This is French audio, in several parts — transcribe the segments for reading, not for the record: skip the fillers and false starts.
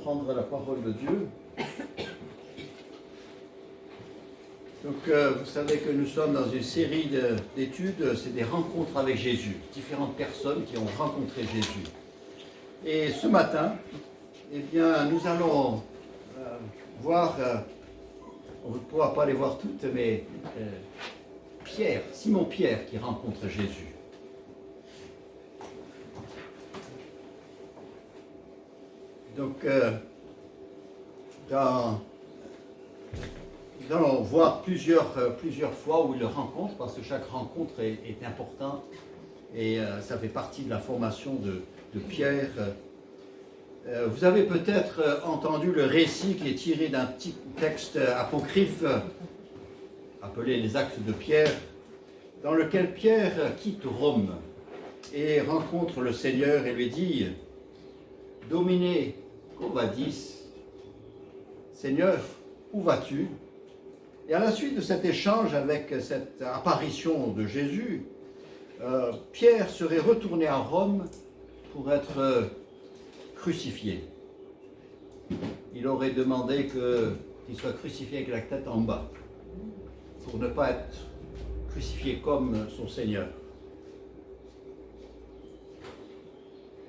comprendre la parole de Dieu. Donc, vous savez que nous sommes dans une série d'études, c'est des rencontres avec Jésus, différentes personnes qui ont rencontré Jésus. Et ce matin, eh bien, nous allons voir, on ne pourra pas les voir toutes, mais Simon Pierre qui rencontre Jésus. Donc, nous allons voir plusieurs fois où il le rencontre, parce que chaque rencontre est importante et ça fait partie de la formation de Pierre. Vous avez peut-être entendu le récit qui est tiré d'un petit texte apocryphe appelé les Actes de Pierre, dans lequel Pierre quitte Rome et rencontre le Seigneur et lui dit « Domine Covadis, Seigneur, où vas-tu » Et à la suite de cet échange avec cette apparition de Jésus, Pierre serait retourné à Rome pour être crucifié. Il aurait demandé qu'il soit crucifié avec la tête en bas, pour ne pas être crucifié comme son Seigneur.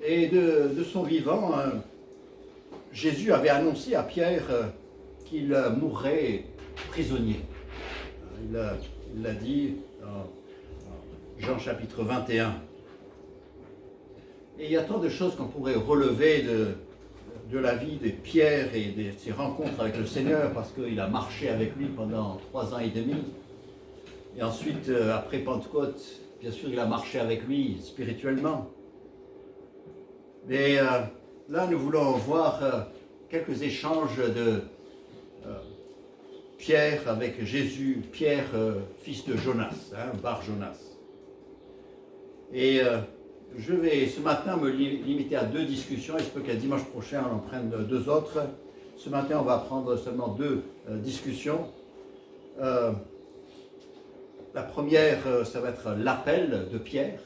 Et de son vivant, Jésus avait annoncé à Pierre qu'il mourrait prisonnier. Il l'a dit dans Jean chapitre 21. Et il y a tant de choses qu'on pourrait relever de la vie de Pierre et de ses rencontres avec le Seigneur, parce qu'il a marché avec lui pendant 3 ans et demi. Et ensuite, après Pentecôte, bien sûr, il a marché avec lui spirituellement. Mais là, nous voulons voir quelques échanges de Pierre avec Jésus, Pierre, fils de Jonas, Bar Jonas. Et je vais ce matin me limiter à 2 discussions. Il se peut qu'à dimanche prochain, on en prenne 2 autres. Ce matin, on va prendre seulement 2 discussions. La première, ça va être l'appel de Pierre.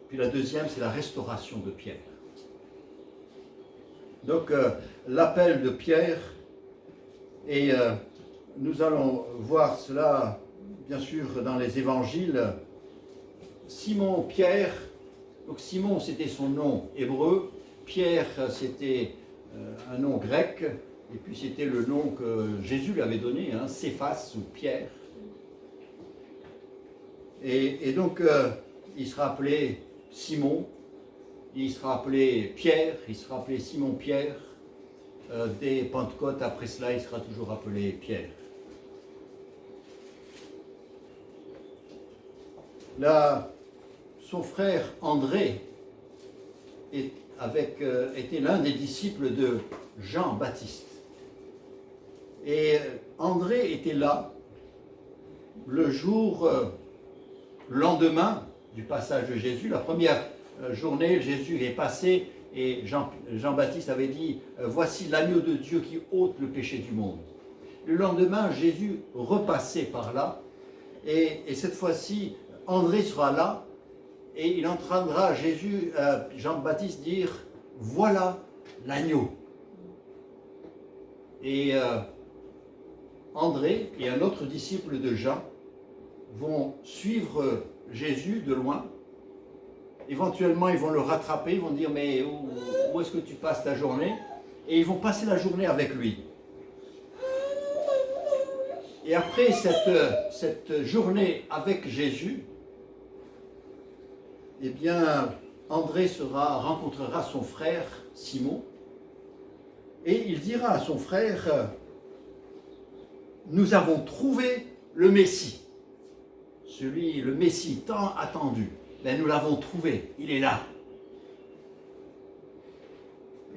Puis la deuxième, c'est la restauration de Pierre. Donc, l'appel de Pierre, et nous allons voir cela, bien sûr, dans les évangiles. Simon Pierre, donc Simon c'était son nom hébreu, Pierre c'était un nom grec, et puis c'était le nom que Jésus lui avait donné, Céphas ou Pierre. Et donc il sera appelé Simon, il sera appelé Pierre, il sera appelé Simon Pierre. Dès Pentecôte, après cela, il sera toujours appelé Pierre. Là, son frère André était l'un des disciples de Jean-Baptiste. Et André était là le lendemain du passage de Jésus. La première journée, Jésus est passé et Jean-Baptiste avait dit « Voici l'agneau de Dieu qui ôte le péché du monde ». Le lendemain, Jésus repassait par là et cette fois-ci, André sera là et il entendra Jean-Baptiste dire « Voilà l'agneau ». Et André et un autre disciple de Jean vont suivre Jésus de loin. Éventuellement, ils vont le rattraper, ils vont dire « Mais où est-ce que tu passes ta journée ?» Et ils vont passer la journée avec lui. Et après cette journée avec Jésus, eh bien, André rencontrera son frère Simon et il dira à son frère « Nous avons trouvé le Messie, le Messie tant attendu. Ben, nous l'avons trouvé, il est là. »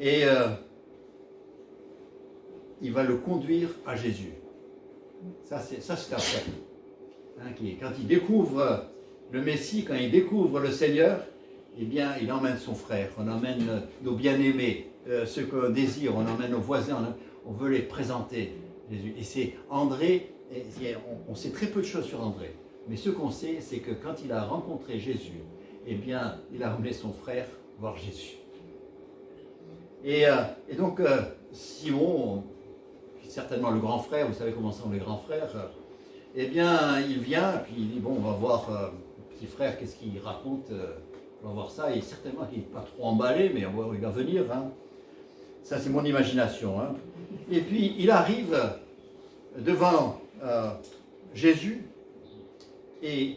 Et il va le conduire à Jésus. Ça c'est après. Quand il découvre le Messie, quand il découvre le Seigneur, eh bien, il emmène son frère, on emmène nos bien-aimés, ceux qu'on désire, on emmène nos voisins, on veut les présenter. Jésus. Et c'est André, on sait très peu de choses sur André, mais ce qu'on sait, c'est que quand il a rencontré Jésus, eh bien, il a emmené son frère voir Jésus. Et donc, Simon, qui est certainement le grand frère, vous savez comment sont les grands frères, eh bien, il vient, puis il dit, bon, on va voir le petit frère, qu'est-ce qu'il raconte, on va voir ça, et certainement il n'est pas trop emballé, mais il va venir, hein. Ça c'est mon imagination, hein. Et puis, il arrive devant Jésus, et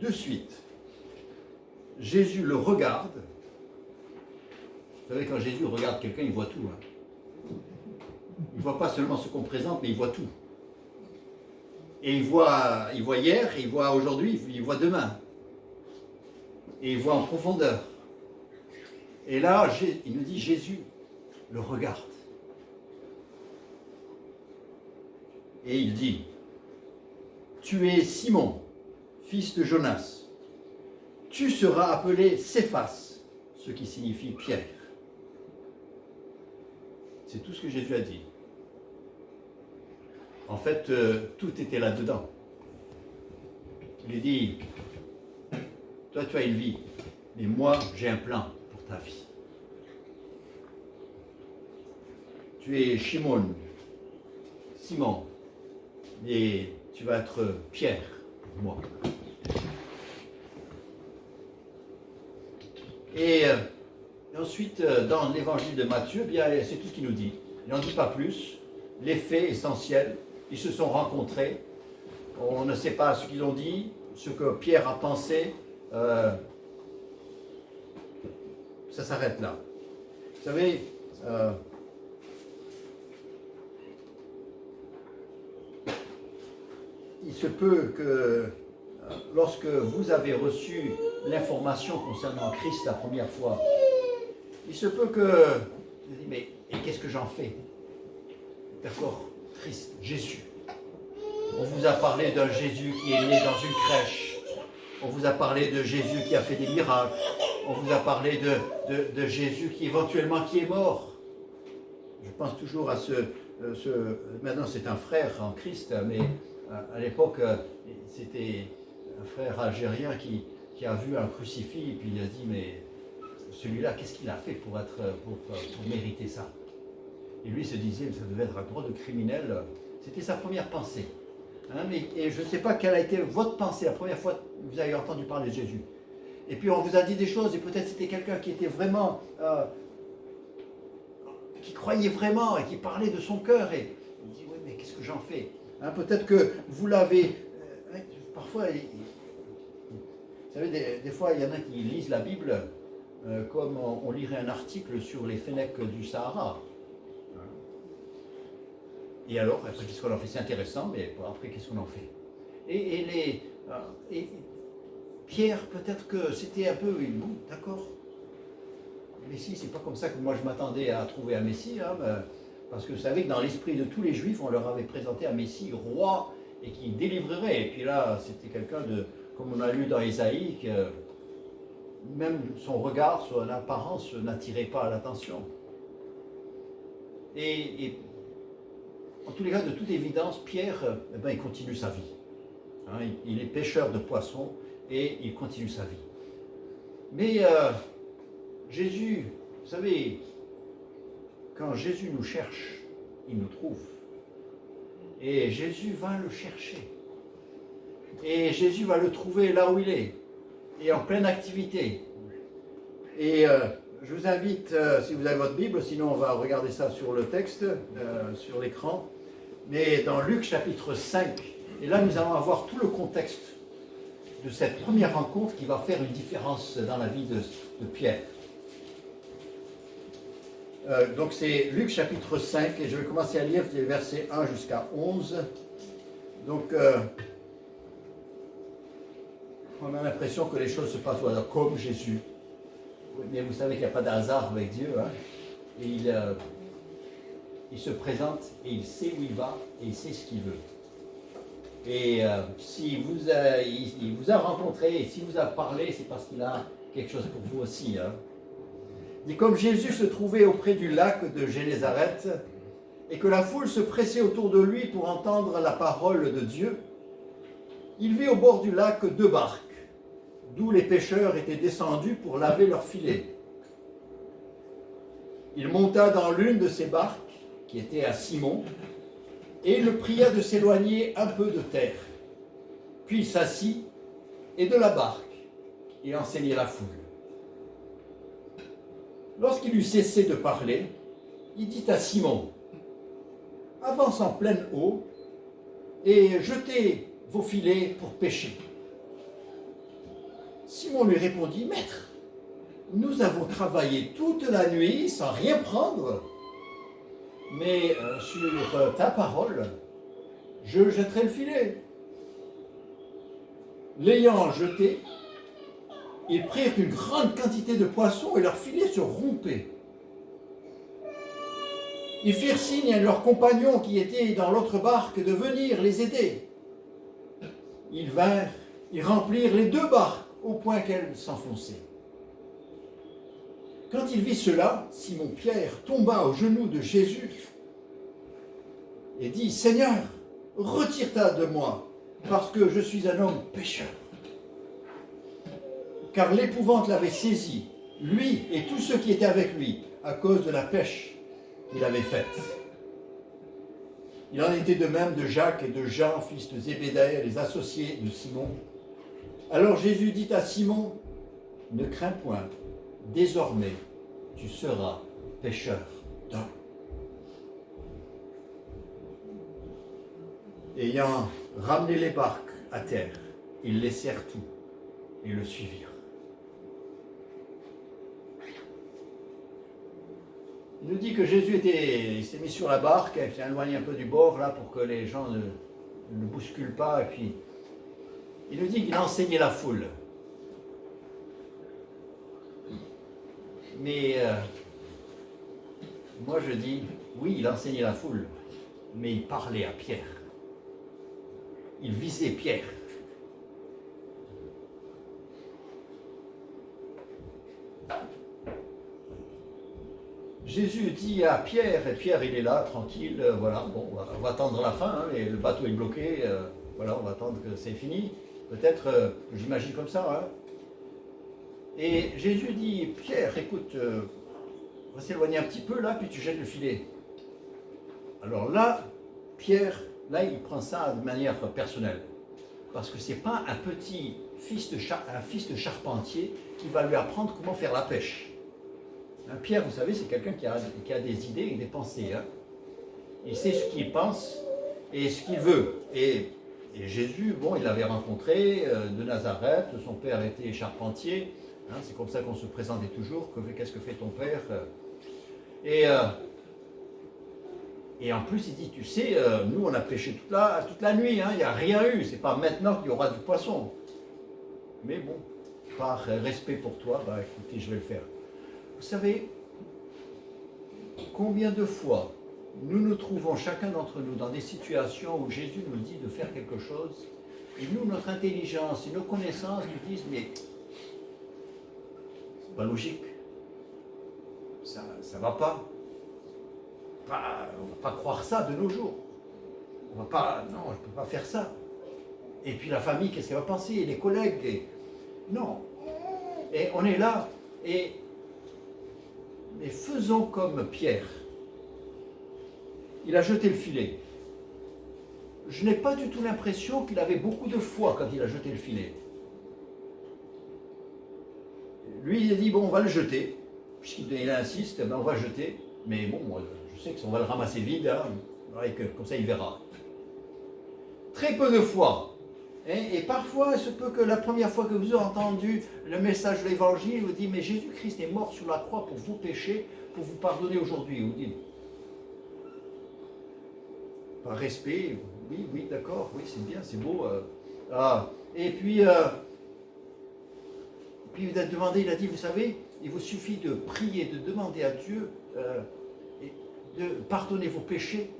de suite, Jésus le regarde. Vous savez, quand Jésus regarde quelqu'un, il voit tout, hein. Il ne voit pas seulement ce qu'on présente, mais il voit tout. Et il voit hier, il voit aujourd'hui, il voit demain. Et il voit en profondeur. Et là, il nous dit, Jésus le regarde. Et il dit, tu es Simon, fils de Jonas. Tu seras appelé Céphas, ce qui signifie Pierre. C'est tout ce que Jésus a dit. En fait, tout était là-dedans. Il dit, toi tu as une vie, mais moi j'ai un plan pour ta vie. Tu es Simon, et tu vas être Pierre pour moi. Et ensuite, dans l'évangile de Matthieu, bien, c'est tout ce qu'il nous dit. Il n'en dit pas plus. Les faits essentiels, ils se sont rencontrés. On ne sait pas ce qu'ils ont dit, ce que Pierre a pensé. Ça s'arrête là. Vous savez, il se peut que lorsque vous avez reçu l'information concernant Christ la première fois, il se peut que vous dites, mais et qu'est-ce que j'en fais? D'accord, Christ, Jésus. On vous a parlé d'un Jésus qui est né dans une crèche. On vous a parlé de Jésus qui a fait des miracles. On vous a parlé de Jésus qui éventuellement qui est mort. Je pense toujours à maintenant c'est un frère en Christ, mais à l'époque c'était un frère algérien qui a vu un crucifix et puis il a dit, mais celui-là, qu'est-ce qu'il a fait pour mériter ça? Et lui se disait, ça devait être un drôle de criminel. C'était sa première pensée. Hein, et je ne sais pas quelle a été votre pensée la première fois que vous avez entendu parler de Jésus. Et puis on vous a dit des choses, et peut-être c'était quelqu'un qui était vraiment, qui croyait vraiment, et qui parlait de son cœur, et il dit, oui, mais qu'est-ce que j'en fais? Hein, peut-être que vous l'avez, parfois, vous savez, des fois, il y en a qui lisent la Bible comme on lirait un article sur les fennecs du Sahara. Et alors, après, qu'est-ce qu'on en fait? C'est intéressant, mais après, qu'est-ce qu'on en fait? Et Pierre, peut-être que c'était un peu, bon, d'accord. Messie, c'est pas comme ça que moi je m'attendais à trouver un Messie, hein, parce que vous savez que dans l'esprit de tous les Juifs, on leur avait présenté un Messie roi et qui délivrerait. Et puis là, c'était quelqu'un de, comme on a lu dans Ésaïe, que même son regard, son apparence n'attirait pas l'attention. Et en tous les cas, de toute évidence, Pierre, il continue sa vie. Hein, il est pêcheur de poissons et il continue sa vie. Mais Jésus, vous savez, quand Jésus nous cherche, il nous trouve. Et Jésus va le chercher. Et Jésus va le trouver là où il est, et en pleine activité. Et je vous invite, si vous avez votre Bible, sinon on va regarder ça sur le texte, sur l'écran, mais dans Luc chapitre 5, et là nous allons avoir tout le contexte de cette première rencontre qui va faire une différence dans la vie de Pierre. Donc c'est Luc chapitre 5, et je vais commencer à lire les versets 1 jusqu'à 11. Donc on a l'impression que les choses se passent comme Jésus. Mais vous savez qu'il n'y a pas de hasard avec Dieu. Hein? Et il se présente et il sait où il va et il sait ce qu'il veut. Et si il vous a rencontré et s'il vous a parlé, c'est parce qu'il a quelque chose pour vous aussi. Hein? Et comme Jésus se trouvait auprès du lac de Génézareth et que la foule se pressait autour de lui pour entendre la parole de Dieu, il vit au bord du lac 2 barques, d'où les pêcheurs étaient descendus pour laver leurs filets. Il monta dans l'une de ses barques, qui était à Simon, et le pria de s'éloigner un peu de terre. Puis il s'assit, et de la barque, il enseignait la foule. Lorsqu'il eut cessé de parler, il dit à Simon, « Avance en pleine eau, et jetez vos filets pour pêcher. » Simon lui répondit, « Maître, nous avons travaillé toute la nuit sans rien prendre, mais sur ta parole, je jetterai le filet. » L'ayant jeté, ils prirent une grande quantité de poissons et leurs filets se rompaient. Ils firent signe à leurs compagnons qui étaient dans l'autre barque de venir les aider. Ils vinrent, ils remplirent les 2 barques au point qu'elles s'enfonçaient. Quand il vit cela, Simon-Pierre tomba aux genoux de Jésus et dit, « Seigneur, retire-toi de moi, parce que je suis un homme pécheur. » Car l'épouvante l'avait saisi, lui et tous ceux qui étaient avec lui, à cause de la pêche qu'il avait faite. Il en était de même de Jacques et de Jean, fils de Zébédée, les associés de Simon. Alors Jésus dit à Simon, « Ne crains point, désormais tu seras pêcheur d'hommes. » Ayant ramené les barques à terre, ils laissèrent tout et le suivirent. Il nous dit que Jésus il s'est mis sur la barque, il s'est éloigné un peu du bord là pour que les gens ne le bousculent pas, et puis il nous dit qu'il enseignait la foule. Mais moi je dis, oui, il enseignait la foule, mais il parlait à Pierre. Il visait Pierre. Jésus dit à Pierre, et Pierre il est là, tranquille, voilà, bon, on va attendre la fin, hein, et le bateau est bloqué, voilà, on va attendre que c'est fini. Peut-être, j'imagine comme ça. Hein. Et Jésus dit, Pierre, écoute, on va s'éloigner un petit peu là, puis tu jettes le filet. Alors là, Pierre, là, il prend ça de manière personnelle. Parce que ce n'est pas un petit fils de charpentier qui va lui apprendre comment faire la pêche. Hein, Pierre, vous savez, c'est quelqu'un qui a des idées et des pensées. Hein. Il sait ce qu'il pense et ce qu'il veut. Et Jésus, bon, il l'avait rencontré de Nazareth, son père était charpentier. Hein, c'est comme ça qu'on se présentait toujours. Qu'est-ce que fait ton père? Et en plus, il dit, tu sais, nous, on a pêché toute la nuit, hein, il n'y a rien eu. C'est pas maintenant qu'il y aura du poisson. Mais bon, par respect pour toi, bah écoutez, je vais le faire. Vous savez, combien de fois nous nous trouvons chacun d'entre nous dans des situations où Jésus nous dit de faire quelque chose, et nous, notre intelligence et nos connaissances nous disent, mais c'est pas logique, ça va pas. On ne va pas croire ça de nos jours. On va pas, non, je ne peux pas faire ça. Et puis la famille, qu'est-ce qu'elle va penser? Et les collègues, non. Et on est là, mais faisons comme Pierre. Il a jeté le filet. Je n'ai pas du tout l'impression qu'il avait beaucoup de foi quand il a jeté le filet. Lui, il a dit, bon, on va le jeter. Puisqu'il insiste, ben, on va jeter. Mais bon, moi, je sais qu'on va le ramasser vide, hein, comme ça il verra. Très peu de foi. Hein, et parfois, il se peut que la première fois que vous avez entendu le message de l'évangile, vous dites, mais Jésus-Christ est mort sur la croix pour vos péchés, pour vous pardonner aujourd'hui. Vous dites, par respect, oui, d'accord, oui, c'est bien, c'est beau. Et puis il a demandé, il a dit, vous savez, il vous suffit de prier, de demander à Dieu de pardonner vos péchés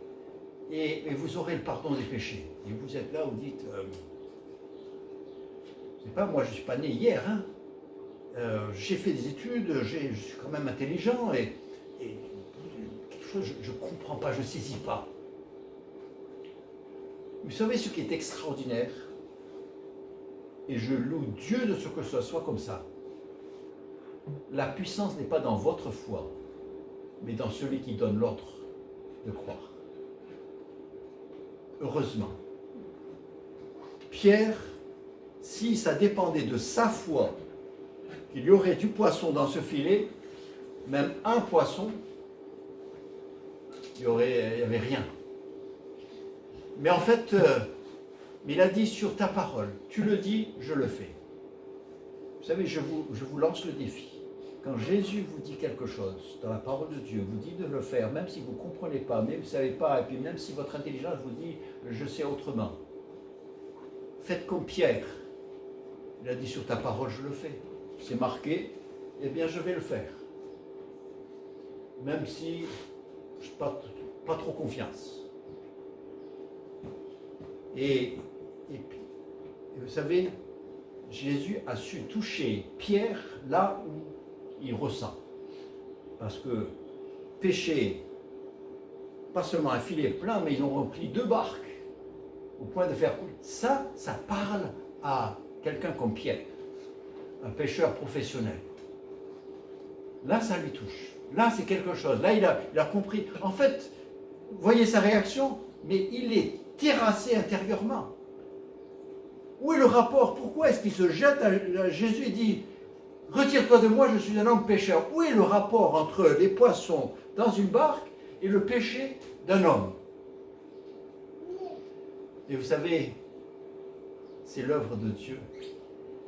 et vous aurez le pardon des péchés. Et vous êtes là, vous dites, c'est pas moi, je ne suis pas né hier, hein. J'ai fait des études, je suis quand même intelligent et quelque chose, je ne comprends pas, je ne saisis pas. Vous savez ce qui est extraordinaire? Et je loue Dieu de ce que ce soit comme ça. La puissance n'est pas dans votre foi, mais dans celui qui donne l'ordre de croire. Heureusement. Pierre, si ça dépendait de sa foi, qu'il y aurait du poisson dans ce filet, même un poisson, il n'y avait rien. Mais en fait, il a dit sur ta parole, tu le dis, je le fais. Vous savez, je vous lance le défi. Quand Jésus vous dit quelque chose dans la parole de Dieu, vous dit de le faire, même si vous ne comprenez pas, même si vous ne savez pas, et puis même si votre intelligence vous dit je sais autrement. Faites comme Pierre. Il a dit sur ta parole, je le fais. C'est marqué, eh bien je vais le faire. Même si je n'ai pas trop confiance. Et vous savez, Jésus a su toucher Pierre là où il ressent. Parce que pêcher, pas seulement un filet plein, mais ils ont rempli 2 barques au point de faire couler. Ça parle à quelqu'un comme Pierre, un pêcheur professionnel. Là, ça lui touche. Là, c'est quelque chose. Là, il a compris. En fait, vous voyez sa réaction, mais il est terrassé intérieurement. Où est le rapport? Pourquoi est-ce qu'il se jette à Jésus et dit « Retire-toi de moi, je suis un homme pécheur ». Où est le rapport entre les poissons dans une barque et le péché d'un homme? Et vous savez, c'est l'œuvre de Dieu.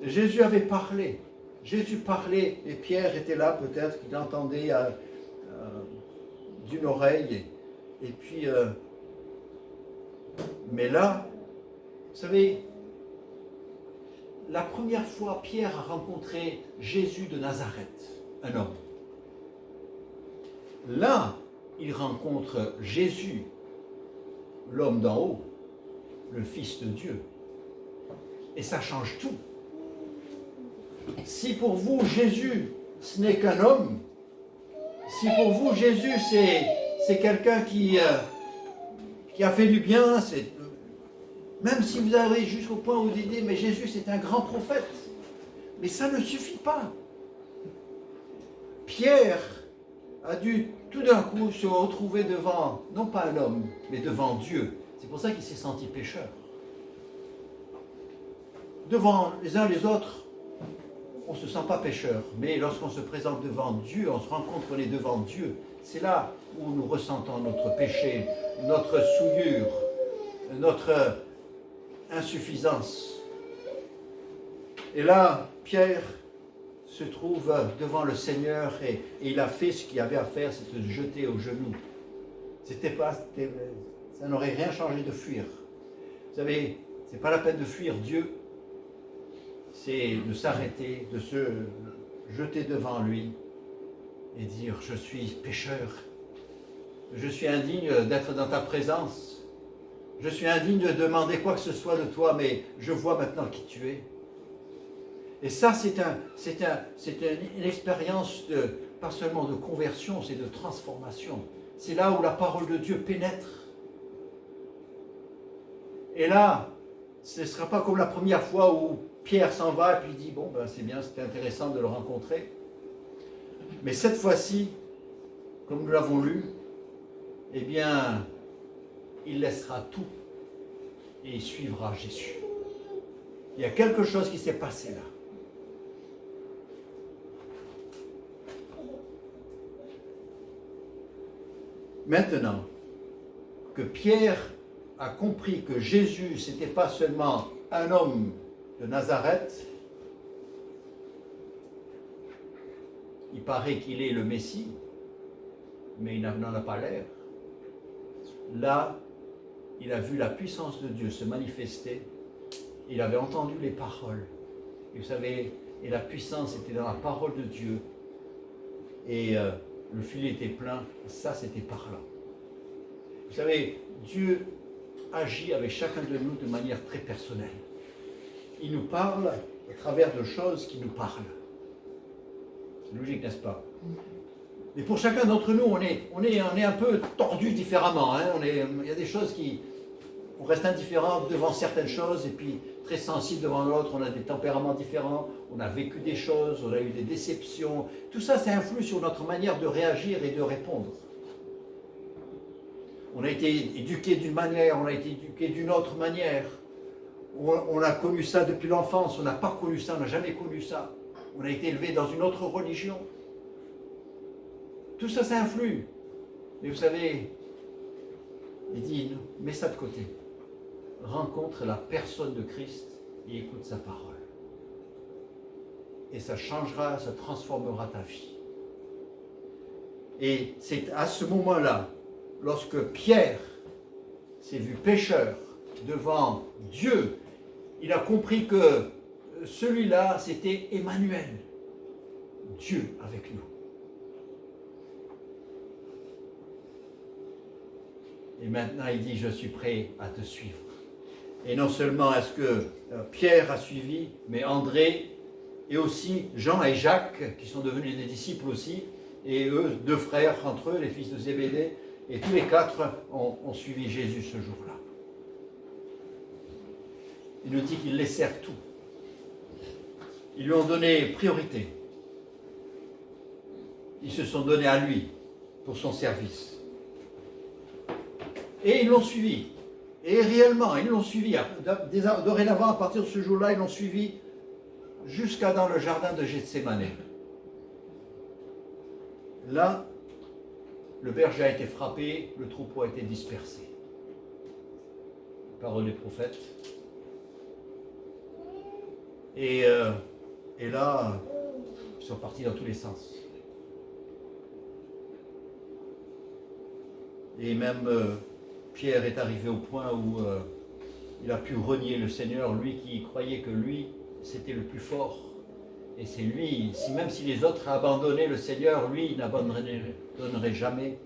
Jésus avait parlé. Jésus parlait et Pierre était là, peut-être qu'il entendait d'une oreille. Et puis, mais là, vous savez, la première fois, Pierre a rencontré Jésus de Nazareth, un homme. Là, il rencontre Jésus, l'homme d'en haut, le Fils de Dieu. Et ça change tout. Si pour vous, Jésus, ce n'est qu'un homme, si pour vous, Jésus, c'est quelqu'un qui a fait du bien, même si vous arrivez jusqu'au point où vous dites, mais Jésus, c'est un grand prophète. Mais ça ne suffit pas. Pierre a dû tout d'un coup se retrouver devant, non pas un homme, mais devant Dieu. C'est pour ça qu'il s'est senti pécheur. Devant les uns les autres, on ne se sent pas pécheur. Mais lorsqu'on se présente devant Dieu, on se rend compte qu'on est devant Dieu. C'est là où nous ressentons notre péché, notre souillure, notre insuffisance. Et là, Pierre se trouve devant le Seigneur et il a fait ce qu'il avait à faire, c'est de se jeter aux genoux. Ça n'aurait rien changé de fuir. Vous savez, ce n'est pas la peine de fuir Dieu, c'est de s'arrêter, de se jeter devant lui et dire, je suis pécheur, je suis indigne d'être dans ta présence, je suis indigne de demander quoi que ce soit de toi, mais je vois maintenant qui tu es. Et ça, c'est une expérience pas seulement de conversion, c'est de transformation. C'est là où la parole de Dieu pénètre. Et là, ce ne sera pas comme la première fois où Pierre s'en va et puis dit, bon, ben, c'est bien, c'était intéressant de le rencontrer. Mais cette fois-ci, comme nous l'avons lu, eh bien, il laissera tout et il suivra Jésus. Il y a quelque chose qui s'est passé là. Maintenant que Pierre a compris que Jésus, ce n'était pas seulement un homme de Nazareth, il paraît qu'il est le Messie, mais il n'en a pas l'air. Là, il a vu la puissance de Dieu se manifester, il avait entendu les paroles. Et vous savez, et la puissance était dans la parole de Dieu, et le filet était plein, ça c'était parlant. Vous savez, Dieu agit avec chacun de nous de manière très personnelle. Il nous parle à travers de choses qui nous parlent. C'est logique, n'est-ce pas? Mais pour chacun d'entre nous, on est un peu tordu différemment. Hein? Il y a des choses on reste indifférent devant certaines choses, et puis très sensible devant l'autre, on a des tempéraments différents, on a vécu des choses, on a eu des déceptions. Tout ça, ça influe sur notre manière de réagir et de répondre. On a été éduqué d'une manière, on a été éduqué d'une autre manière. On a connu ça depuis l'enfance, on n'a pas connu ça, on n'a jamais connu ça. On a été élevé dans une autre religion. Tout ça, ça influe. Mais vous savez, il dit, mets ça de côté. Rencontre la personne de Christ et écoute sa parole. Et ça changera, ça transformera ta vie. Et c'est à ce moment-là, lorsque Pierre s'est vu pécheur devant Dieu, il a compris que celui-là, c'était Emmanuel, Dieu avec nous. Et maintenant, il dit, je suis prêt à te suivre. Et non seulement est-ce que Pierre a suivi, mais André et aussi Jean et Jacques, qui sont devenus des disciples aussi, et eux, deux frères entre eux, les fils de Zébédée, et tous les quatre ont suivi Jésus ce jour-là. Il nous dit qu'ils laissèrent tout. Ils lui ont donné priorité. Ils se sont donnés à lui pour son service. Et ils l'ont suivi. Et réellement, ils l'ont suivi. Dorénavant, à partir de ce jour-là, ils l'ont suivi jusqu'à dans le jardin de Gethsémane. Là, le berger a été frappé, le troupeau a été dispersé. Parole des prophètes. Et là, ils sont partis dans tous les sens. Et même Pierre est arrivé au point où il a pu renier le Seigneur, lui qui croyait que lui, c'était le plus fort. Et c'est lui, même si les autres abandonnaient le Seigneur, lui, il n'abandonnerait jamais.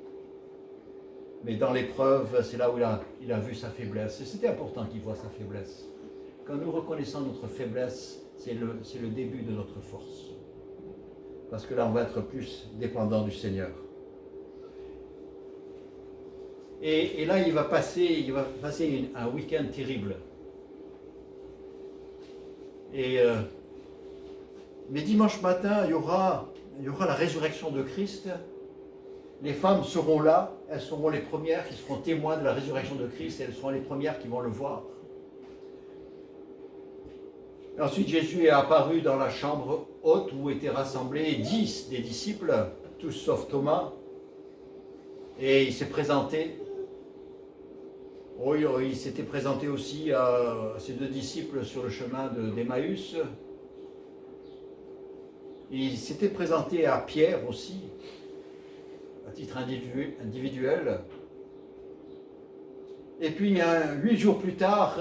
Mais dans l'épreuve, c'est là où il a vu sa faiblesse. Et c'était important qu'il voie sa faiblesse. Quand nous reconnaissons notre faiblesse, c'est le début de notre force. Parce que là, on va être plus dépendant du Seigneur. Et là, il va passer un week-end terrible. Mais dimanche matin, il y aura la résurrection de Christ. Les femmes seront là, elles seront les premières qui seront témoins de la résurrection de Christ, et elles seront les premières qui vont le voir. Et ensuite, Jésus est apparu dans la chambre haute où étaient rassemblés 10 des disciples, tous sauf Thomas, et il s'est présenté. Il s'était présenté aussi à ses deux disciples sur le chemin d'Emmaüs. Il s'était présenté à Pierre aussi, à titre individuel. Et puis, 8 jours plus tard,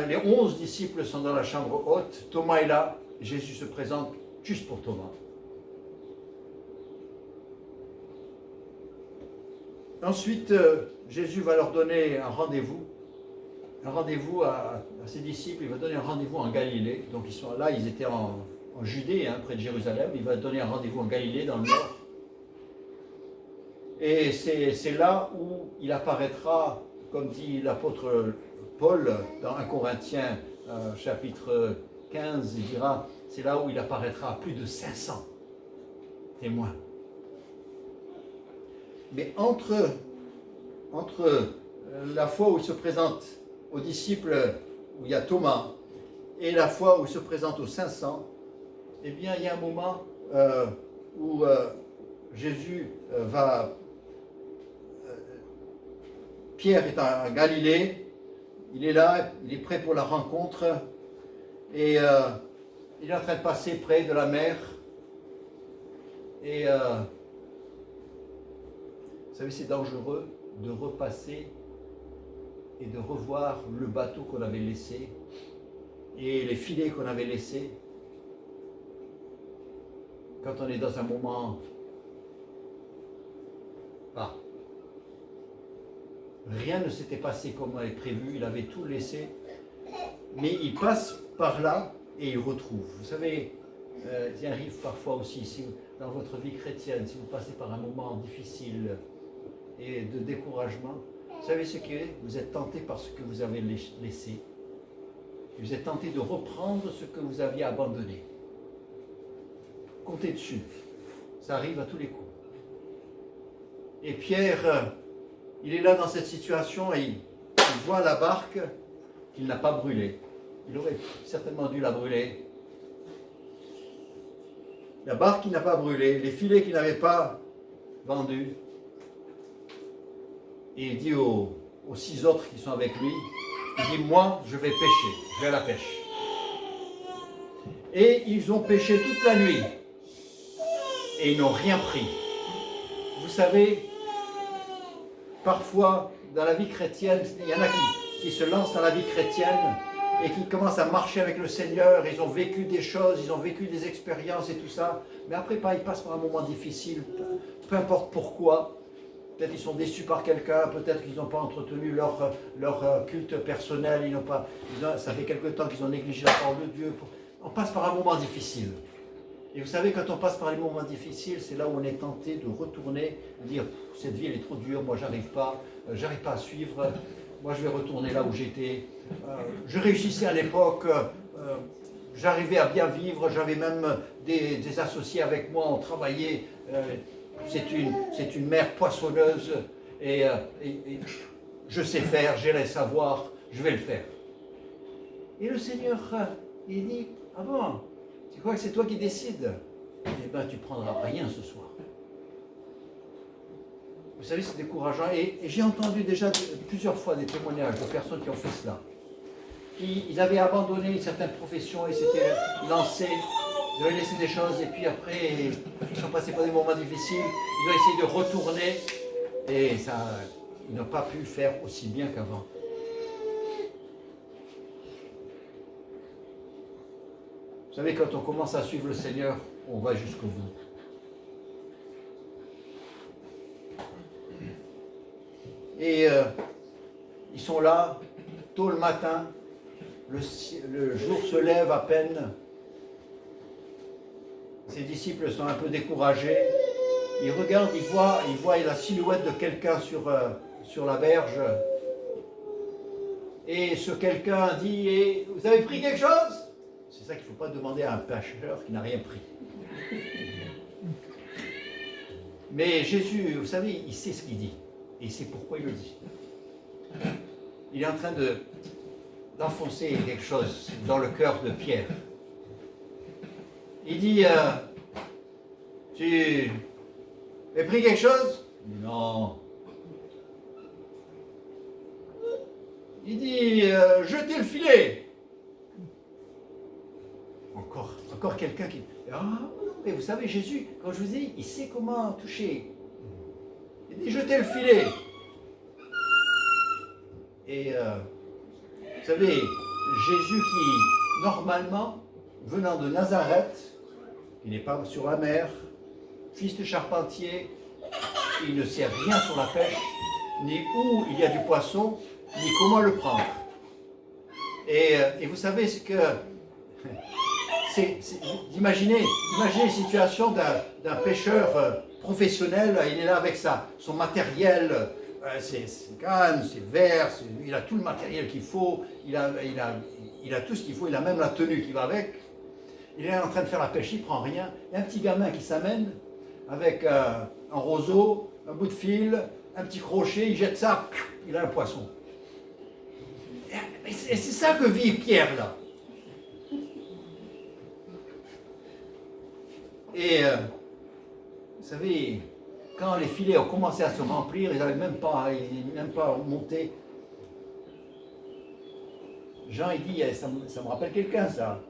les 11 disciples sont dans la chambre haute. Thomas est là. Jésus se présente juste pour Thomas. Ensuite, Jésus va leur donner un rendez-vous à ses disciples. Il va donner un rendez-vous en Galilée. Donc ils sont là, ils étaient en Judée, près de Jérusalem. Il va donner un rendez-vous en Galilée, dans le nord. Et c'est là où il apparaîtra, comme dit l'apôtre Paul dans 1 Corinthiens chapitre 15, il dira, c'est là où il apparaîtra à plus de 500 témoins. Mais entre la fois où il se présente aux disciples, où il y a Thomas, et la fois où il se présente aux 500, eh bien, il y a un moment où Jésus Pierre est en Galilée, il est là, il est prêt pour la rencontre, et il est en train de passer près de la mer, et vous savez, c'est dangereux de repasser et de revoir le bateau qu'on avait laissé et les filets qu'on avait laissés quand on est dans un moment bas. Rien ne s'était passé comme on avait prévu, il avait tout laissé, mais il passe par là et il retrouve. Vous savez, il arrive parfois aussi, si dans votre vie chrétienne, si vous passez par un moment difficile et de découragement, vous savez ce qui est? Vous êtes tenté par ce que vous avez laissé. Vous êtes tenté de reprendre ce que vous aviez abandonné. Comptez dessus. Ça arrive à tous les coups. Et Pierre, il est là dans cette situation et il voit la barque qu'il n'a pas brûlée. Il aurait certainement dû la brûler. La barque qu'il n'a pas brûlée, les filets qu'il n'avait pas vendus. Et il dit aux 6 autres qui sont avec lui, il dit, moi, je vais pêcher, je vais à la pêche. Et ils ont pêché toute la nuit. Et ils n'ont rien pris. Vous savez, parfois, dans la vie chrétienne, il y en a qui se lancent dans la vie chrétienne et qui commencent à marcher avec le Seigneur. Ils ont vécu des choses, ils ont vécu des expériences et tout ça. Mais après, ils passent par un moment difficile, peu importe pourquoi. Peut-être qu'ils sont déçus par quelqu'un, peut-être qu'ils n'ont pas entretenu leur culte personnel, ça fait quelque temps qu'ils ont négligé la parole de Dieu. On passe par un moment difficile. Et vous savez, quand on passe par les moments difficiles, c'est là où on est tenté de retourner, de dire, cette vie elle est trop dure, moi j'arrive pas à suivre, moi je vais retourner là où j'étais. Je réussissais à l'époque, j'arrivais à bien vivre, j'avais même des associés avec moi, on travaillait, c'est une mère poissonneuse, et je sais faire, j'ai les savoirs, je vais le faire. Et le Seigneur, il dit, ah bon, tu crois que c'est toi qui décides? Eh bien, tu ne prendras rien ce soir. Vous savez, c'est décourageant. Et j'ai entendu déjà plusieurs fois des témoignages de personnes qui ont fait cela. Ils avaient abandonné certaines professions, ils s'étaient lancés, ils avaient laissé des choses, et puis après, ils sont passés par des moments difficiles, ils ont essayé de retourner, et ils n'ont pas pu faire aussi bien qu'avant. Vous savez, quand on commence à suivre le Seigneur, on va jusqu'au bout. Et ils sont là, tôt le matin, le jour se lève à peine. Ses disciples sont un peu découragés. Ils regardent, ils voient la silhouette de quelqu'un sur la berge. Et ce quelqu'un dit, et vous avez pris quelque chose? C'est ça qu'il ne faut pas demander à un pêcheur qui n'a rien pris. Mais Jésus, vous savez, il sait ce qu'il dit. Et il sait pourquoi il le dit. Il est en train d'enfoncer quelque chose dans le cœur de Pierre. Il dit, tu as pris quelque chose? Non. Il dit, jetez le filet. Encore quelqu'un qui... Ah, mais vous savez, Jésus, quand je vous dis, il sait comment toucher. Il dit, jetez le filet. Et vous savez, Jésus qui, normalement, venant de Nazareth, il n'est pas sur la mer, fils de charpentier, il ne sait rien sur la pêche, ni où il y a du poisson, ni comment le prendre. Et vous savez ce que... Imaginez une situation d'un pêcheur professionnel, il est là avec son matériel, ses cannes, ses verres, il a tout le matériel qu'il faut, il a tout ce qu'il faut, il a même la tenue qui va avec. Il est en train de faire la pêche, il ne prend rien. Il y a un petit gamin qui s'amène avec un roseau, un bout de fil, un petit crochet, il jette ça, il a un poisson. Et c'est ça que vit Pierre là. Et vous savez, quand les filets ont commencé à se remplir, ils n'avaient même pas monté. Jean, il dit, ça me rappelle quelqu'un, ça.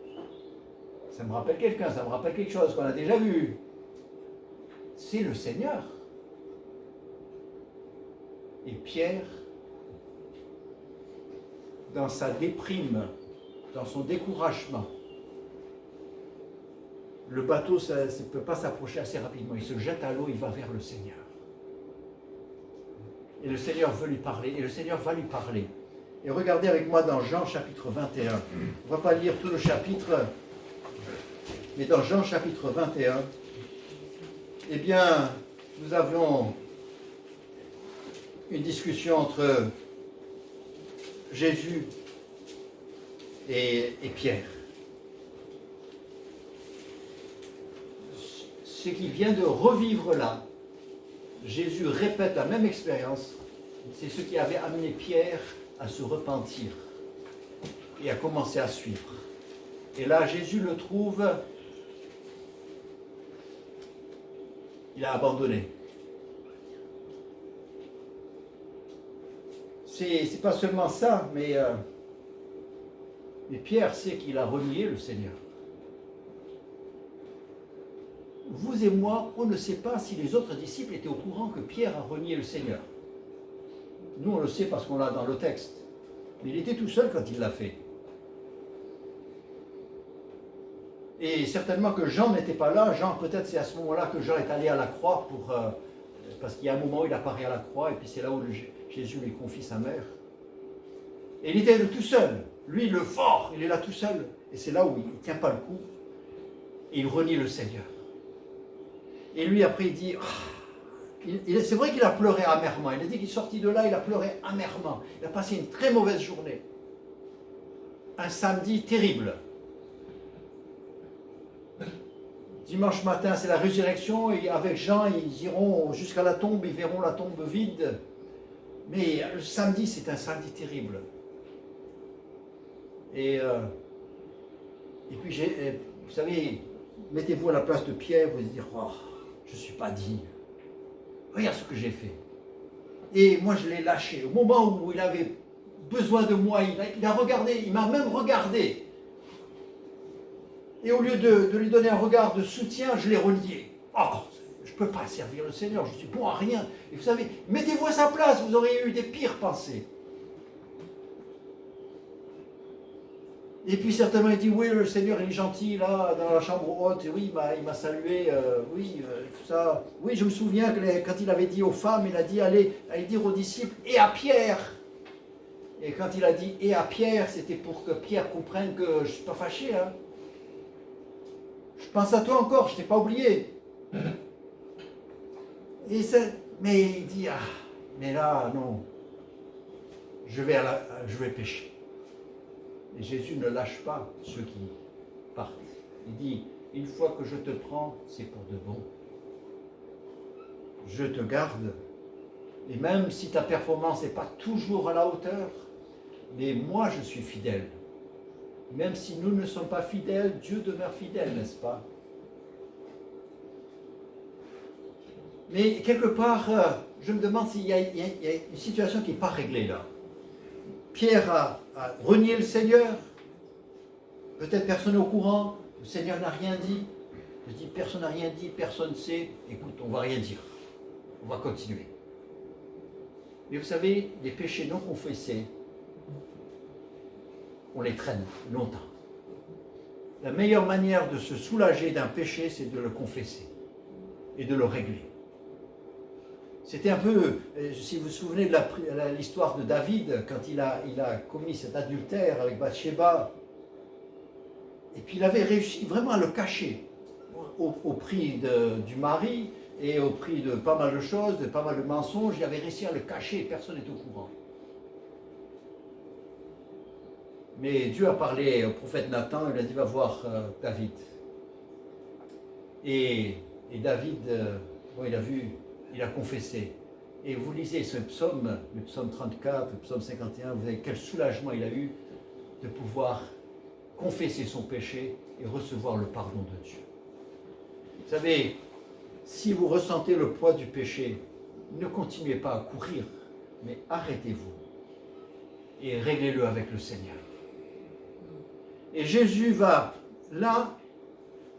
Ça me rappelle quelqu'un, ça me rappelle quelque chose qu'on a déjà vu. C'est le Seigneur. Et Pierre, dans sa déprime, dans son découragement, le bateau ne peut pas s'approcher assez rapidement. Il se jette à l'eau, il va vers le Seigneur. Et le Seigneur veut lui parler, et le Seigneur va lui parler. Et regardez avec moi dans Jean chapitre 21. On ne va pas lire tout le chapitre, mais dans Jean chapitre 21, eh bien, nous avions une discussion entre Jésus et Pierre. Ce qu'il vient de revivre là, Jésus répète la même expérience, c'est ce qui avait amené Pierre à se repentir et à commencer à suivre. Et là, Jésus le trouve, il a abandonné. C'est pas seulement ça, mais Pierre sait qu'il a renié le Seigneur. Vous et moi, on ne sait pas si les autres disciples étaient au courant que Pierre a renié le Seigneur. Nous, on le sait parce qu'on l'a dans le texte. Mais il était tout seul quand il l'a fait. Et certainement que Jean n'était pas là. Jean, peut-être c'est à ce moment-là que Jean est allé à la croix parce qu'il y a un moment où il apparaît à la croix et puis c'est là où Jésus lui confie sa mère. Et il était tout seul. Lui, le fort, il est là tout seul. Et c'est là où il ne tient pas le coup. Et il renie le Seigneur. Et lui, après, il dit... c'est vrai qu'il a pleuré amèrement. Il a dit qu'il est sorti de là, il a pleuré amèrement. Il a passé une très mauvaise journée. Un samedi terrible. Dimanche matin, c'est la résurrection. Et avec Jean, ils iront jusqu'à la tombe. Ils verront la tombe vide. Mais le samedi, c'est un samedi terrible. Et puis, vous savez, mettez-vous à la place de Pierre, vous allez dire, oh, je ne suis pas digne. Regarde ce que j'ai fait. Et moi, je l'ai lâché. Au moment où il avait besoin de moi, il a regardé, il m'a même regardé. Et au lieu de lui donner un regard de soutien, je l'ai renié. Oh, je ne peux pas servir le Seigneur, je suis bon à rien. Et vous savez, mettez-vous à sa place, vous auriez eu des pires pensées. Et puis certainement il dit, oui, le Seigneur il est gentil là, dans la chambre haute, et oui, il m'a salué, tout ça. Oui, je me souviens que quand il avait dit aux femmes, il a dit, allez dire aux disciples, et à Pierre. Et quand il a dit, et à Pierre, c'était pour que Pierre comprenne que je ne suis pas fâché. Hein. Je pense à toi encore, je ne t'ai pas oublié. Mais il dit, mais là, non, je vais pécher. Et Jésus ne lâche pas ceux qui partent. Il dit, une fois que je te prends, c'est pour de bon. Je te garde. Et même si ta performance n'est pas toujours à la hauteur, mais moi je suis fidèle. Même si nous ne sommes pas fidèles, Dieu demeure fidèle, n'est-ce pas? Mais quelque part, je me demande s'il y a une situation qui n'est pas réglée là. Pierre a renié le Seigneur. Peut-être personne n'est au courant. Le Seigneur n'a rien dit. Je dis, personne n'a rien dit, personne ne sait. Écoute, on ne va rien dire. On va continuer. Mais vous savez, les péchés non confessés, on les traîne longtemps. La meilleure manière de se soulager d'un péché, c'est de le confesser et de le régler. C'était un peu, si vous vous souvenez de l'histoire de David, quand il a commis cet adultère avec Bathsheba, et puis il avait réussi vraiment à le cacher, au prix du mari, et au prix de pas mal de choses, de pas mal de mensonges, il avait réussi à le cacher et personne n'est au courant. Mais Dieu a parlé au prophète Nathan, il a dit, va voir David. Et David, il a confessé. Et vous lisez ce psaume, le psaume 34, le psaume 51, vous avez quel soulagement il a eu de pouvoir confesser son péché et recevoir le pardon de Dieu. Vous savez, si vous ressentez le poids du péché, ne continuez pas à courir, mais arrêtez-vous et réglez-le avec le Seigneur. Et Jésus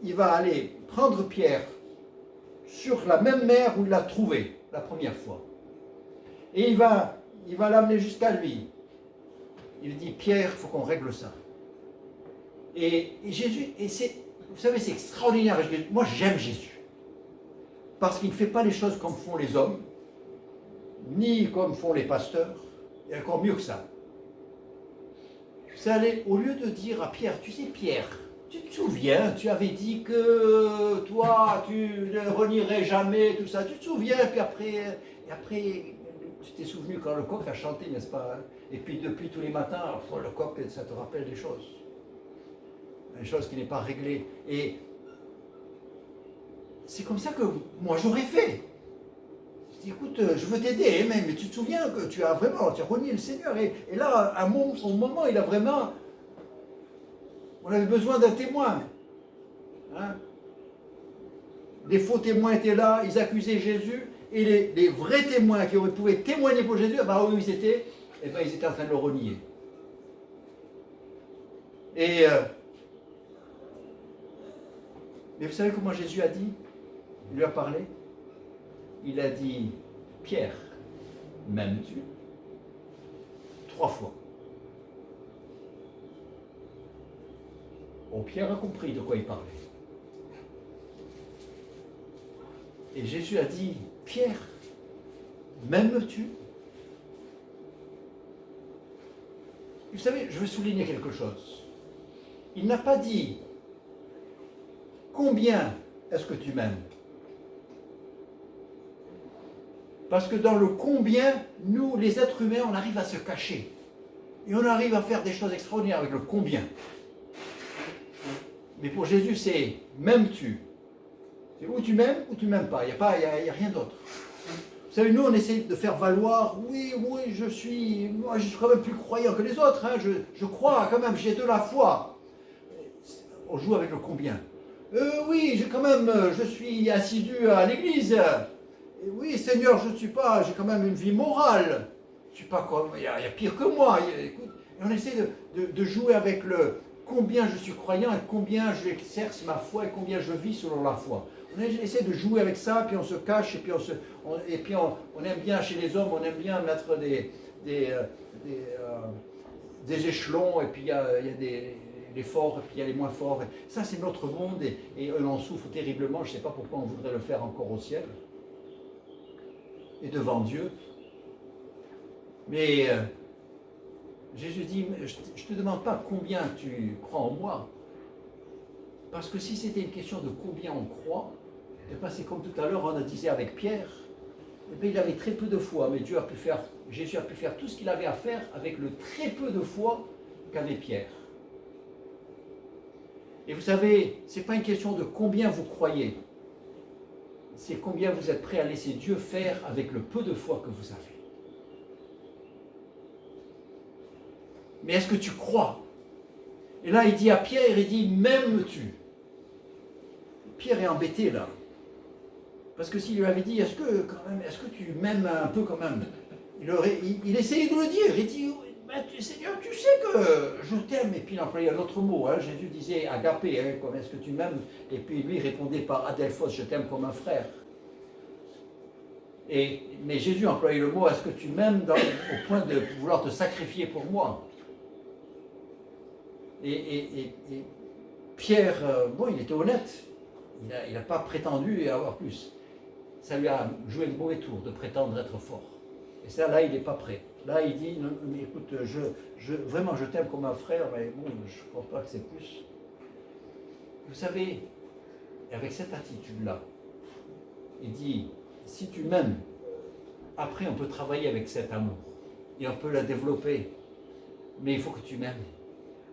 il va aller prendre Pierre sur la même mer où il l'a trouvé la première fois. Et il va l'amener jusqu'à lui. Il dit, Pierre, il faut qu'on règle ça. Et Jésus, vous savez, c'est extraordinaire. Moi, j'aime Jésus. Parce qu'il ne fait pas les choses comme font les hommes, ni comme font les pasteurs, et encore mieux que ça. C'est aller, au lieu de dire à Pierre, tu sais Pierre, tu te souviens, tu avais dit que toi, tu ne renierais jamais, tout ça, tu te souviens, puis après tu t'es souvenu quand le coq a chanté, n'est-ce pas? Et puis depuis tous les matins, le coq, ça te rappelle des choses. une chose qui n'est pas réglée. Et c'est comme ça que moi j'aurais fait. Je dis, écoute, je veux t'aider, mais tu te souviens que tu as renié le Seigneur. Et là, à son moment, on avait besoin d'un témoin. Hein? Les faux témoins étaient là, ils accusaient Jésus, et les vrais témoins qui pouvaient témoigner pour Jésus, où ils étaient, ils étaient en train de le renier. Mais vous savez comment Jésus a dit? Il lui a parlé. Il a dit, Pierre, m'aimes-tu? 3 fois. Oh, Pierre a compris de quoi il parlait. Et Jésus a dit, Pierre, m'aimes-tu? Vous savez, je veux souligner quelque chose. Il n'a pas dit, combien est-ce que tu m'aimes? Parce que dans le combien, nous, les êtres humains, on arrive à se cacher. Et on arrive à faire des choses extraordinaires avec le combien. Mais pour Jésus, c'est m'aimes-tu? C'est ou tu m'aimes ou tu m'aimes pas. Il n'y a rien d'autre. Vous savez, nous, on essaie de faire valoir, oui, je suis quand même plus croyant que les autres. Hein, je crois quand même, j'ai de la foi. On joue avec le combien. Oui, je suis assidu à l'église. Et oui, Seigneur, j'ai quand même une vie morale. Je suis pas comme, il y a pire que moi. Et on essaie de jouer avec le combien je suis croyant et combien j'exerce ma foi et combien je vis selon la foi. On essaie de jouer avec ça, puis on se cache, et puis on aime bien chez les hommes, on aime bien mettre des échelons, et puis il y a les forts, et puis il y a les moins forts. Et ça, c'est notre monde, et on en souffre terriblement. Je ne sais pas pourquoi on voudrait le faire encore au ciel et devant Dieu. Mais Jésus dit, je ne te demande pas combien tu crois en moi, parce que si c'était une question de combien on croit, c'est comme tout à l'heure, on a disait avec Pierre, il avait très peu de foi, mais Jésus a pu faire tout ce qu'il avait à faire avec le très peu de foi qu'avait Pierre. Et vous savez, ce n'est pas une question de combien vous croyez, c'est combien vous êtes prêt à laisser Dieu faire avec le peu de foi que vous avez. Mais est-ce que tu crois? Et là, il dit à Pierre, il dit, m'aimes-tu? Pierre est embêté là. Parce que s'il lui avait dit, est-ce que tu m'aimes un peu quand même? Il essayait de le dire. Il dit, Seigneur, tu sais que je t'aime. Et puis il employait un autre mot. Hein. Jésus disait agapé, hein, comme est-ce que tu m'aimes? Et puis lui répondait par adelphos, je t'aime comme un frère. Mais Jésus employait le mot, est-ce que tu m'aimes au point de vouloir te sacrifier pour moi? Et Pierre, il était honnête. Il n'a pas prétendu avoir plus. Ça lui a joué le mauvais tour de prétendre être fort. Et ça, là, il n'est pas prêt. Là, il dit, non, mais écoute, vraiment, je t'aime comme un frère, mais bon, je ne pense pas que c'est plus. Vous savez, avec cette attitude-là, il dit, si tu m'aimes, après, on peut travailler avec cet amour. Et on peut la développer. Mais il faut que tu m'aimes.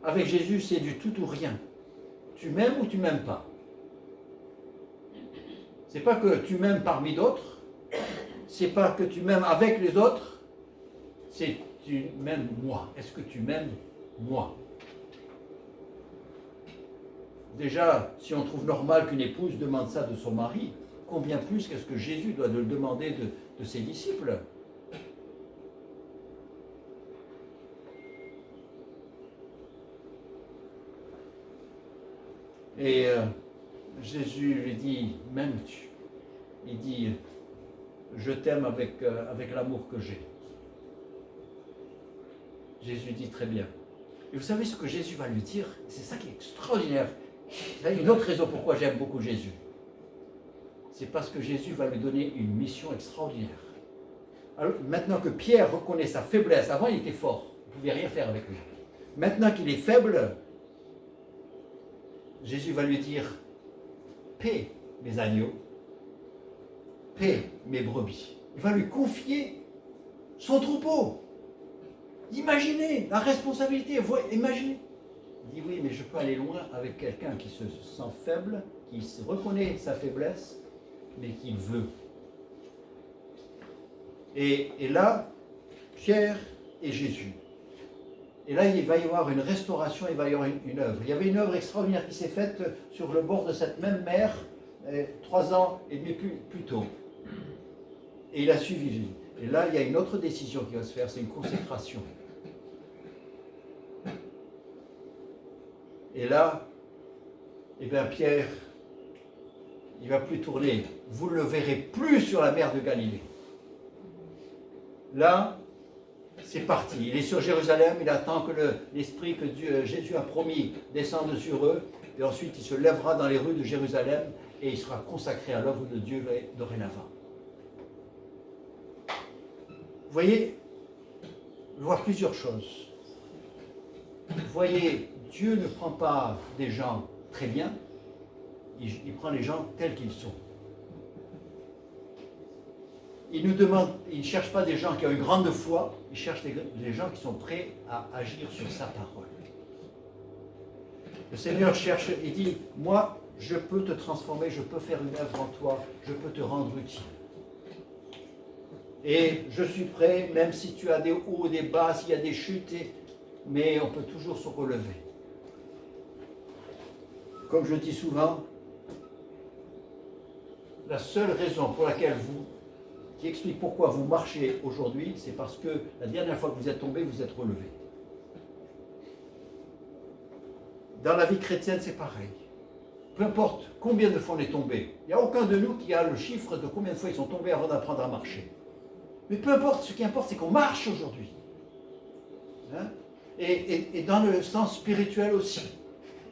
Avec Jésus, c'est du tout ou rien. Tu m'aimes ou tu m'aimes pas. C'est pas que tu m'aimes parmi d'autres, c'est pas que tu m'aimes avec les autres, c'est tu m'aimes moi. Est-ce que tu m'aimes moi? Déjà, si on trouve normal qu'une épouse demande ça de son mari, combien plus qu'est-ce que Jésus doit le demander de ses disciples? Et Jésus lui dit, m'aimes-tu? Il dit, je t'aime avec l'amour que j'ai. Jésus dit, très bien. Et vous savez ce que Jésus va lui dire? C'est ça qui est extraordinaire. C'est une autre raison pourquoi j'aime beaucoup Jésus. C'est parce que Jésus va lui donner une mission extraordinaire. Alors, maintenant que Pierre reconnaît sa faiblesse, avant il était fort, il ne pouvait rien faire avec lui. Maintenant qu'il est faible, Jésus va lui dire, paie mes agneaux, paie mes brebis. Il va lui confier son troupeau. Imaginez la responsabilité, imaginez. dit oui, mais je peux aller loin avec quelqu'un qui se sent faible, qui reconnaît sa faiblesse, mais qui veut. Et là, Pierre et Jésus. Et là, il va y avoir une restauration, il va y avoir une œuvre. Il y avait une œuvre extraordinaire qui s'est faite sur le bord de cette même mer, 3 ans et demi plus tôt. Et il a suivi Jésus. Et là, il y a une autre décision qui va se faire, c'est une consécration. Et là, eh bien Pierre, il ne va plus tourner. Vous ne le verrez plus sur la mer de Galilée. Là, c'est parti. Il est sur Jérusalem, il attend que l'Esprit que Jésus a promis descende sur eux. Et ensuite, il se lèvera dans les rues de Jérusalem et il sera consacré à l'œuvre de Dieu dorénavant. Vous voyez, je vois plusieurs choses. Vous voyez, Dieu ne prend pas des gens très bien, il prend les gens tels qu'ils sont. Il ne cherche pas des gens qui ont une grande foi, il cherche des gens qui sont prêts à agir sur sa parole. Le Seigneur cherche et dit, moi, je peux te transformer, je peux faire une œuvre en toi, je peux te rendre utile. Et je suis prêt, même si tu as des hauts, des bas, s'il y a des chutes, mais on peut toujours se relever. Comme je dis souvent, la seule raison pour laquelle qui explique pourquoi vous marchez aujourd'hui, c'est parce que la dernière fois que vous êtes tombé, vous êtes relevé. Dans la vie chrétienne, c'est pareil. Peu importe combien de fois on est tombé, il n'y a aucun de nous qui a le chiffre de combien de fois ils sont tombés avant d'apprendre à marcher. Mais peu importe, ce qui importe, c'est qu'on marche aujourd'hui. Hein? Et dans le sens spirituel aussi.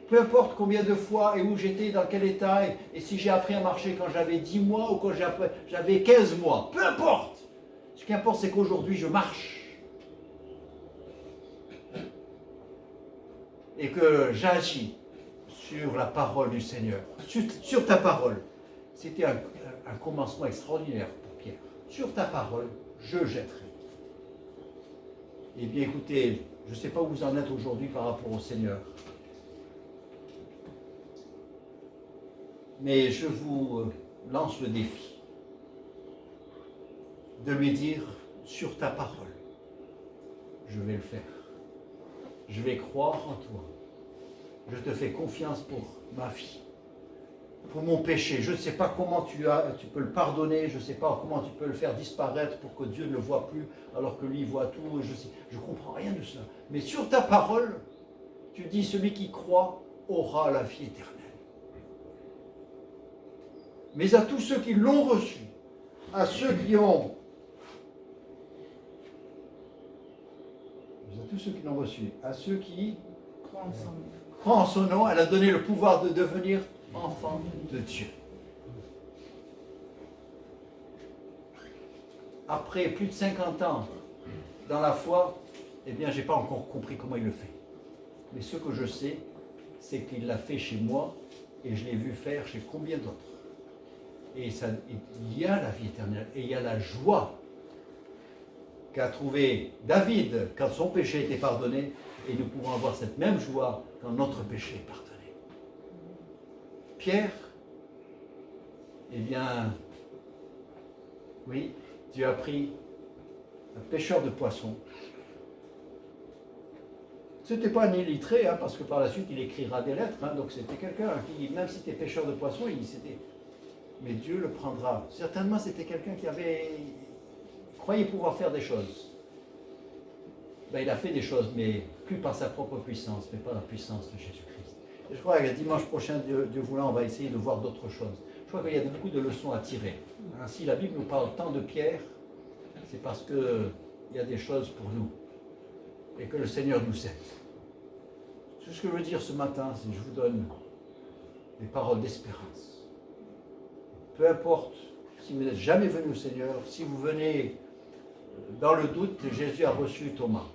Peu importe combien de fois et où j'étais, dans quel état, et si j'ai appris à marcher quand j'avais 10 mois ou quand j'avais 15 mois. Peu importe. Ce qui importe, c'est qu'aujourd'hui, je marche. Et que j'agis sur la parole du Seigneur. Sur ta parole. C'était un commencement extraordinaire pour Pierre. Sur ta parole, je jetterai. Eh bien, écoutez, je ne sais pas où vous en êtes aujourd'hui par rapport au Seigneur. Mais je vous lance le défi de lui dire, sur ta parole, je vais le faire. Je vais croire en toi. Je te fais confiance pour ma vie, pour mon péché. Je ne sais pas comment tu peux le pardonner, je ne sais pas comment tu peux le faire disparaître pour que Dieu ne le voit plus, alors que lui voit tout. Je ne comprends rien de cela. Mais sur ta parole, tu dis, celui qui croit aura la vie éternelle. Mais à tous ceux qui l'ont reçu, à ceux qui ont... À tous ceux qui l'ont reçu, à ceux qui croient en son nom, elle a donné le pouvoir de devenir enfant de Dieu. Après plus de 50 ans dans la foi, eh bien, je n'ai pas encore compris comment il le fait. Mais ce que je sais, c'est qu'il l'a fait chez moi et je l'ai vu faire chez combien d'autres. Et il y a la vie éternelle et il y a la joie qu'a trouvé David quand son péché était pardonné, et nous pouvons avoir cette même joie quand notre péché est pardonné. Pierre, eh bien, oui, Dieu a pris un pêcheur de poissons. Ce n'était pas un illettré, parce que par la suite il écrira des lettres, donc c'était quelqu'un qui, même si c'était pêcheur de poissons, mais Dieu le prendra. Certainement c'était quelqu'un qui croyait pouvoir faire des choses. Il a fait des choses, mais plus par sa propre puissance, mais par la puissance de Jésus-Christ. Et je crois que dimanche prochain, Dieu voulant, on va essayer de voir d'autres choses. Je crois qu'il y a beaucoup de leçons à tirer. Si la Bible nous parle tant de Pierre, c'est parce qu'il y a des choses pour nous et que le Seigneur nous aide. Tout ce que je veux dire ce matin, c'est que je vous donne des paroles d'espérance. Peu importe si vous n'êtes jamais venu au Seigneur, si vous venez dans le doute, Jésus a reçu Thomas.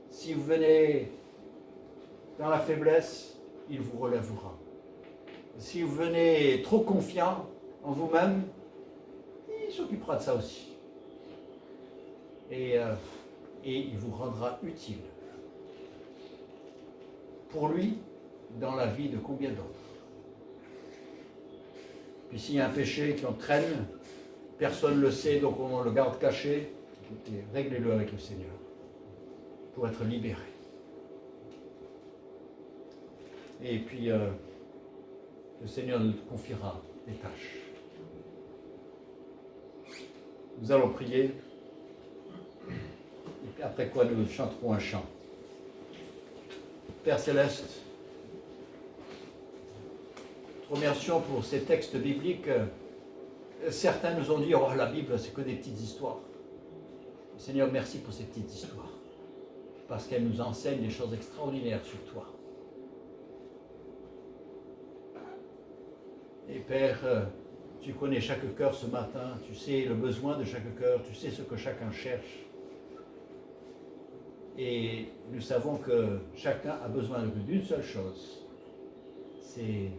Si vous venez dans la faiblesse, il vous relèvera. Si vous venez trop confiant en vous-même, il s'occupera de ça aussi. Et il vous rendra utile pour lui dans la vie de combien d'autres. Puis s'il y a un péché qui entraîne, personne ne le sait, donc on le garde caché, écoutez, réglez-le avec le Seigneur pour être libéré. Et puis, le Seigneur nous confiera des tâches. Nous allons prier, et puis après quoi nous chanterons un chant. Père Céleste, nous te remercions pour ces textes bibliques. Certains nous ont dit, oh, la Bible, c'est que des petites histoires. Seigneur, merci pour ces petites histoires, parce qu'elles nous enseignent des choses extraordinaires sur toi. Et Père, tu connais chaque cœur ce matin, tu sais le besoin de chaque cœur, tu sais ce que chacun cherche. Et nous savons que chacun a besoin d'une seule chose, c'est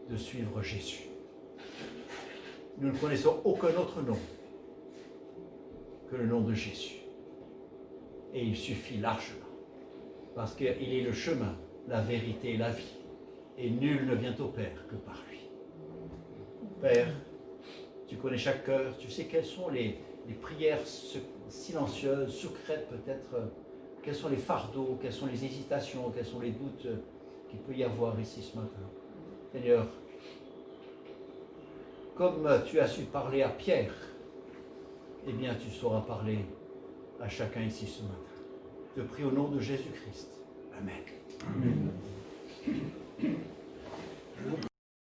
de suivre Jésus. Nous ne connaissons aucun autre nom que le nom de Jésus. Et il suffit largement, parce qu'il est le chemin, la vérité et la vie. Et nul ne vient au Père que par lui. Père, tu connais chaque cœur, tu sais quelles sont les prières silencieuses, secrètes peut-être, quels sont les fardeaux, quelles sont les hésitations, quels sont les doutes qu'il peut y avoir ici ce matin. Seigneur, comme tu as su parler à Pierre, eh bien tu sauras parler à chacun ici ce matin. Je te prie au nom de Jésus-Christ. Amen.